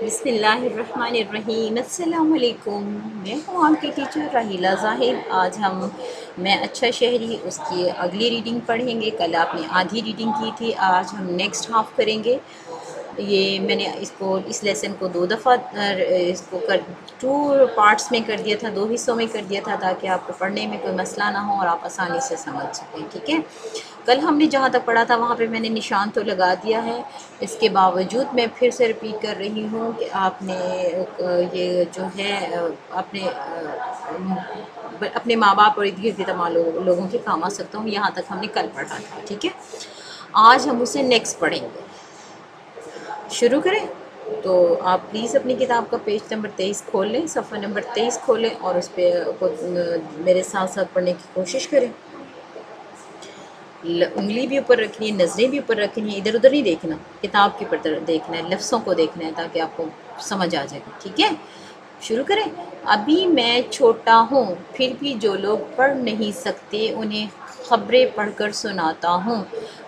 بسم اللہ الرحمن الرحیم۔ السلام علیکم، میں ہوں آپ کی ٹیچر راحیلہ ظاہر۔ آج میں اچھا شہری اس کی اگلی ریڈنگ پڑھیں گے۔ کل آپ نے آدھی ریڈنگ کی تھی، آج ہم نیکسٹ ہاف کریں گے۔ یہ میں نے اس لیسن کو 2 دفعہ اس کو 2 پارٹس میں کر دیا تھا، 2 حصوں میں کر دیا تھا تاکہ آپ کو پڑھنے میں کوئی مسئلہ نہ ہو اور آپ آسانی سے سمجھ سکیں، ٹھیک ہے۔ کل ہم نے جہاں تک پڑھا تھا وہاں پہ میں نے نشان تو لگا دیا ہے، اس کے باوجود میں پھر سے رپیٹ کر رہی ہوں کہ آپ نے یہ جو ہے اپنے ماں باپ اور ارد گرد تمام لوگوں کے کام آ سکتا ہوں۔ یہاں تک ہم نے کل پڑھا تھا، ٹھیک ہے۔ آج ہم اسے نیکسٹ پڑھیں گے، شروع کریں۔ تو آپ پلیز اپنی کتاب کا پیج نمبر 23 کھول لیں، صفحہ نمبر 23 کھولیں اور اس پہ میرے ساتھ ساتھ پڑھنے کی کوشش کریں۔ انگلی بھی اوپر رکھنی ہے، نظریں بھی اوپر رکھنی ہے، ادھر ادھر نہیں دیکھنا، کتاب کے اوپر دیکھنا ہے، لفظوں کو دیکھنا ہے تاکہ آپ کو سمجھ آ جائے، ٹھیک ہے۔ شروع کریں۔ ابھی میں چھوٹا ہوں، پھر بھی جو لوگ پڑھ نہیں سکتے انہیں خبریں پڑھ کر سناتا ہوں،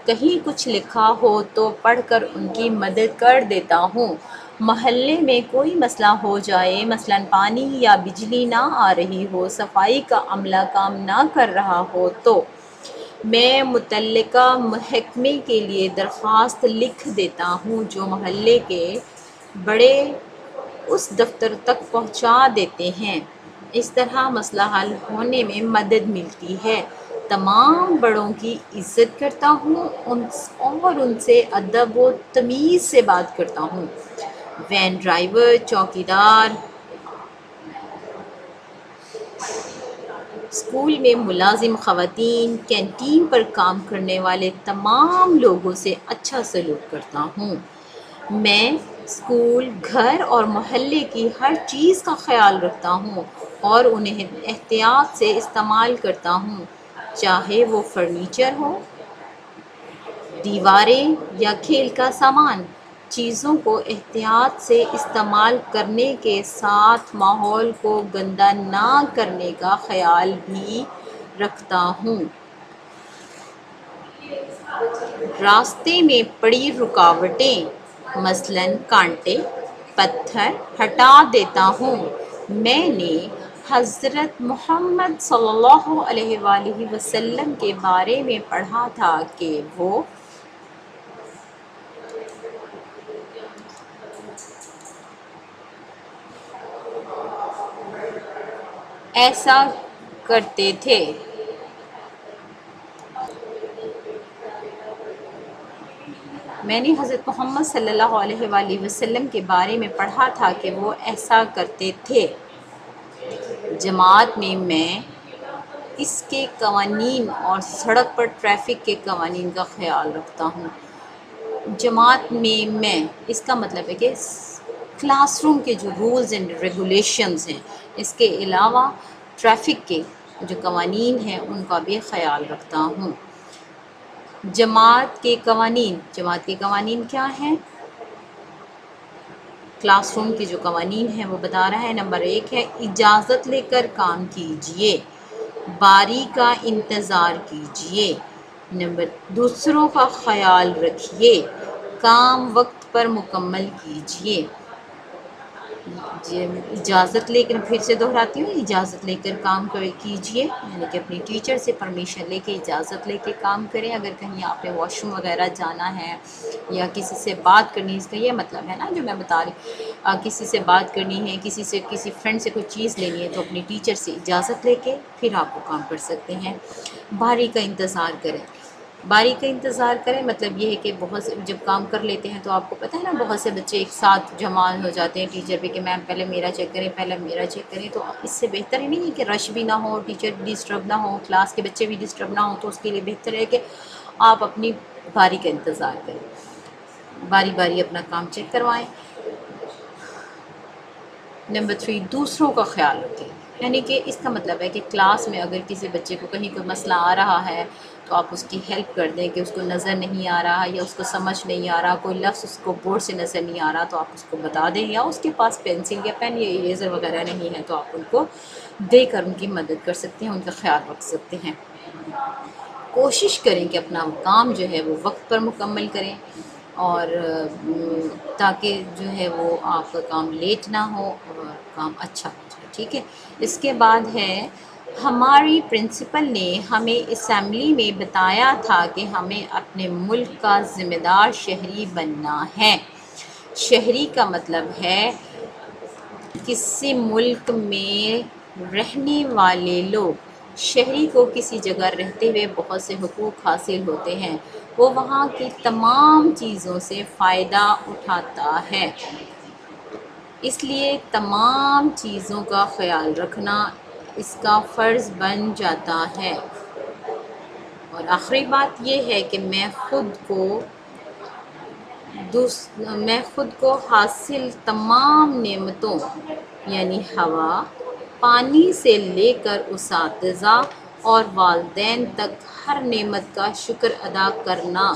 کہیں کچھ لکھا ہو تو پڑھ کر ان کی مدد کر دیتا ہوں، محلے میں کوئی مسئلہ ہو جائے، مثلاً پانی یا بجلی نہ آ رہی ہو، صفائی کا عملہ کام نہ کر رہا ہو تو میں متعلقہ محکمے کے لیے درخواست لکھ دیتا ہوں، جو محلے کے بڑے اس دفتر تک پہنچا دیتے ہیں۔ اس طرح مسئلہ حل ہونے میں مدد ملتی ہے۔ تمام بڑوں کی عزت کرتا ہوں اور ان سے ادب و تمیز سے بات کرتا ہوں۔ وین ڈرائیور، چوکیدار، اسکول میں ملازم خواتین، کینٹین پر کام کرنے والے تمام لوگوں سے اچھا سلوک کرتا ہوں۔ میں اسکول، گھر اور محلے کی ہر چیز کا خیال رکھتا ہوں اور انہیں احتیاط سے استعمال کرتا ہوں، چاہے وہ فرنیچر ہو، دیواریں یا کھیل کا سامان۔ چیزوں کو احتیاط سے استعمال کرنے کے ساتھ ماحول کو گندا نہ کرنے کا خیال بھی رکھتا ہوں۔ راستے میں پڑی رکاوٹیں، مثلاً کانٹے، پتھر ہٹا دیتا ہوں۔ میں نے حضرت محمد صلی اللہ علیہ وآلہ وسلم کے بارے میں پڑھا تھا کہ وہ ایسا کرتے تھے۔ میں نے حضرت محمد صلی اللہ علیہ وآلہ وسلم کے بارے میں پڑھا تھا کہ وہ ایسا کرتے تھے۔ جماعت میں اس کے قوانین اور سڑک پر ٹریفک کے قوانین کا خیال رکھتا ہوں۔ جماعت میں اس کا مطلب ہے کہ کلاس روم کے جو رولز اینڈ ریگولیشنز ہیں، اس کے علاوہ ٹریفک کے جو قوانین ہیں ان کا بھی خیال رکھتا ہوں۔ جماعت کے قوانین کیا ہیں؟ کلاس روم کے جو قوانین ہیں وہ بتا رہا ہے۔ نمبر 1 ہے اجازت لے کر کام کیجئے، باری کا انتظار کیجئے، دوسروں کا خیال رکھیے، کام وقت پر مکمل کیجئے۔ اجازت لے کر، پھر سے دہراتی ہوں، اجازت لے کر کام کیجئے، یعنی کہ اپنی ٹیچر سے پرمیشن لے کے اجازت لے کے کام کریں۔ اگر کہیں آپ نے واش روم وغیرہ جانا ہے یا کسی سے بات کرنی ہے، اس کا یہ مطلب ہے نا جو میں بتا رہی، کسی سے بات کرنی ہے، کسی فرینڈ سے کوئی چیز لینی ہے تو اپنی ٹیچر سے اجازت لے کے پھر آپ وہ کام کر سکتے ہیں۔ باری کا انتظار کریں۔ باری کا انتظار کریں مطلب یہ ہے کہ بہت سے جب کام کر لیتے ہیں تو آپ کو پتہ ہے نا بہت سے بچے ایک ساتھ جمع ہو جاتے ہیں ٹیچر پہ کہ میم پہلے میرا چیک کریں، پہلے میرا چیک کریں، تو اس سے بہتر ہی نہیں ہے کہ رش بھی نہ ہو، ٹیچر بھی ڈسٹرب نہ ہو، کلاس کے بچے بھی ڈسٹرب نہ ہو، تو اس کے لیے بہتر ہے کہ آپ اپنی باری کا انتظار کریں، باری باری اپنا کام چیک کروائیں۔ نمبر 3 دوسروں کا خیال رکھیں، یعنی کہ اس کا مطلب ہے کہ کلاس میں اگر کسی بچے کو کہیں کوئی مسئلہ آ رہا ہے تو آپ اس کی ہیلپ کر دیں، کہ اس کو نظر نہیں آ رہا یا اس کو سمجھ نہیں آ رہا، کوئی لفظ اس کو بورڈ سے نظر نہیں آ رہا تو آپ اس کو بتا دیں، یا اس کے پاس پینسل یا پین یا اریزر وغیرہ نہیں ہے تو آپ ان کو دے کر ان کی مدد کر سکتے ہیں، ان کا خیال رکھ سکتے ہیں۔ کوشش کریں کہ اپنا کام جو ہے وہ وقت پر مکمل کریں۔ اور تاکہ جو ہے وہ آپ کا کام لیٹ نہ ہو اور کام اچھا ہو جائے، ٹھیک ہے۔ اس کے بعد ہے ہماری پرنسپل نے ہمیں اسمبلی میں بتایا تھا کہ ہمیں اپنے ملک کا ذمہ دار شہری بننا ہے۔ شہری کا مطلب ہے کسی ملک میں رہنے والے لوگ۔ شہری کو کسی جگہ رہتے ہوئے بہت سے حقوق حاصل ہوتے ہیں، وہ وہاں کی تمام چیزوں سے فائدہ اٹھاتا ہے، اس لیے تمام چیزوں کا خیال رکھنا اس کا فرض بن جاتا ہے۔ اور آخری بات یہ ہے کہ میں خود کو حاصل تمام نعمتوں یعنی ہوا، پانی سے لے کر اساتذہ اور والدین تک ہر نعمت کا شکر ادا کرنا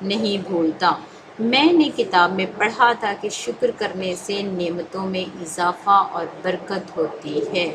نہیں بھولتا۔ میں نے کتاب میں پڑھا تھا کہ شکر کرنے سے نعمتوں میں اضافہ اور برکت ہوتی ہے۔